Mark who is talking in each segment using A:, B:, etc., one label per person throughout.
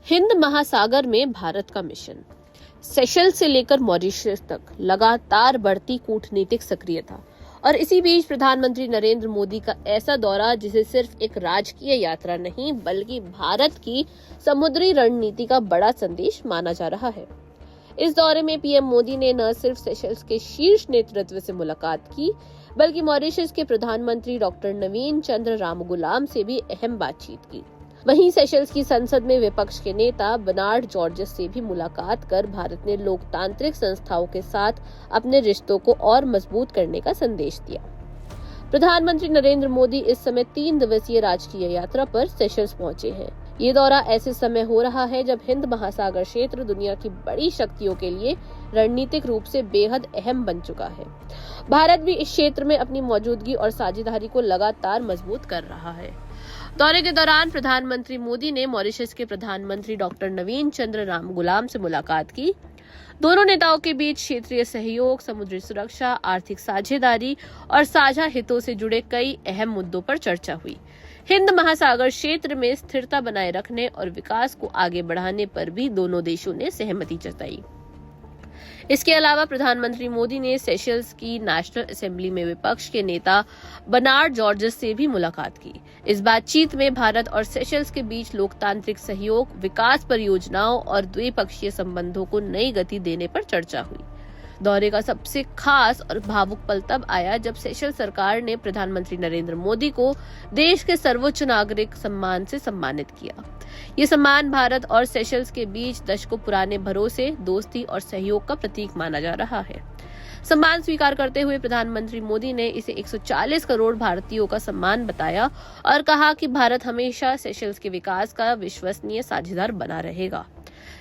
A: हिंद महासागर में भारत का मिशन। सेशल्स से लेकर मॉरिशस तक लगातार बढ़ती कूटनीतिक सक्रियता और इसी बीच प्रधानमंत्री नरेंद्र मोदी का ऐसा दौरा जिसे सिर्फ एक राजकीय यात्रा नहीं बल्कि भारत की समुद्री रणनीति का बड़ा संदेश माना जा रहा है। इस दौरे में पीएम मोदी ने न सिर्फ सेशल्स के शीर्ष नेतृत्व से मुलाकात की बल्कि मॉरिशस के प्रधानमंत्री डॉक्टर नवीन चंद्र रामगुलाम से भी अहम बातचीत की। वहीं सेशल्स की संसद में विपक्ष के नेता बनार्ड जॉर्जेस से भी मुलाकात कर भारत ने लोकतांत्रिक संस्थाओं के साथ अपने रिश्तों को और मजबूत करने का संदेश दिया। प्रधानमंत्री नरेंद्र मोदी इस समय 3 दिवसीय राजकीय यात्रा पर सेशल्स पहुंचे हैं। ये दौरा ऐसे समय हो रहा है जब हिंद महासागर क्षेत्र दुनिया की बड़ी शक्तियों के लिए रणनीतिक रूप से बेहद अहम बन चुका है। भारत भी इस क्षेत्र में अपनी मौजूदगी और साझेदारी को लगातार मजबूत कर रहा है। दौरे के दौरान प्रधानमंत्री मोदी ने मॉरिशस के प्रधानमंत्री डॉक्टर नवीन चंद्र रामगुलाम से मुलाकात की। दोनों नेताओं के बीच क्षेत्रीय सहयोग, समुद्री सुरक्षा, आर्थिक साझेदारी और साझा हितों से जुड़े कई अहम मुद्दों पर चर्चा हुई। हिंद महासागर क्षेत्र में स्थिरता बनाए रखने और विकास को आगे बढ़ाने पर भी दोनों देशों ने सहमति जताई। इसके अलावा प्रधानमंत्री मोदी ने सेशल्स की नेशनल असेंबली में विपक्ष के नेता बनार्ड जॉर्जेस से भी मुलाकात की। इस बातचीत में भारत और सेशल्स के बीच लोकतांत्रिक सहयोग, विकास परियोजनाओं और द्विपक्षीय संबंधों को नई गति देने पर चर्चा हुई। दौरे का सबसे खास और भावुक पल तब आया जब सेशल्स सरकार ने प्रधानमंत्री नरेंद्र मोदी को देश के सर्वोच्च नागरिक सम्मान से सम्मानित किया। ये सम्मान भारत और सेशल्स के बीच दशकों पुराने भरोसे, दोस्ती और सहयोग का प्रतीक माना जा रहा है। सम्मान स्वीकार करते हुए प्रधानमंत्री मोदी ने इसे 140 करोड़ भारतीयों का सम्मान बताया और कहा कि भारत हमेशा सेशल्स के विकास का विश्वसनीय साझेदार बना रहेगा।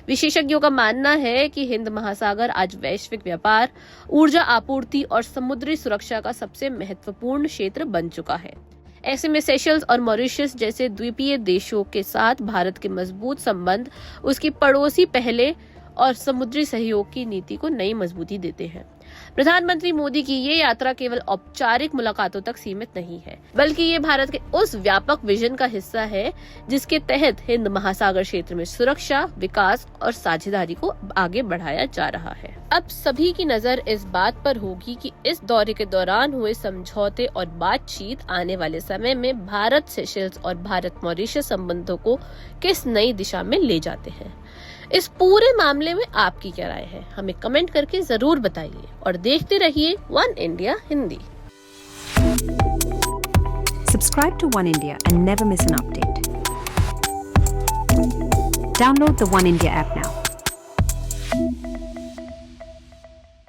A: विशेषज्ञों का मानना है कि हिंद महासागर आज वैश्विक व्यापार, ऊर्जा आपूर्ति और समुद्री सुरक्षा का सबसे महत्वपूर्ण क्षेत्र बन चुका है। ऐसे में सेशल्स और मॉरिशस जैसे द्वीपीय देशों के साथ भारत के मजबूत संबंध उसकी पड़ोसी पहले और समुद्री सहयोग की नीति को नई मजबूती देते हैं। प्रधानमंत्री मोदी की ये यात्रा केवल औपचारिक मुलाकातों तक सीमित नहीं है, बल्कि ये भारत के उस व्यापक विजन का हिस्सा है जिसके तहत हिंद महासागर क्षेत्र में सुरक्षा, विकास और साझेदारी को आगे बढ़ाया जा रहा है। अब सभी की नजर इस बात पर होगी कि इस दौरे के दौरान हुए समझौते और बातचीत आने वाले समय में भारत सेशल्स और भारत मॉरिशस संबंधों को किस नई दिशा में ले जाते हैं। इस पूरे मामले में आपकी क्या राय है, हमें कमेंट करके जरूर बताइए और देखते रहिए one India Hindi.
B: Subscribe to One India and never miss an update. Download the One India app now.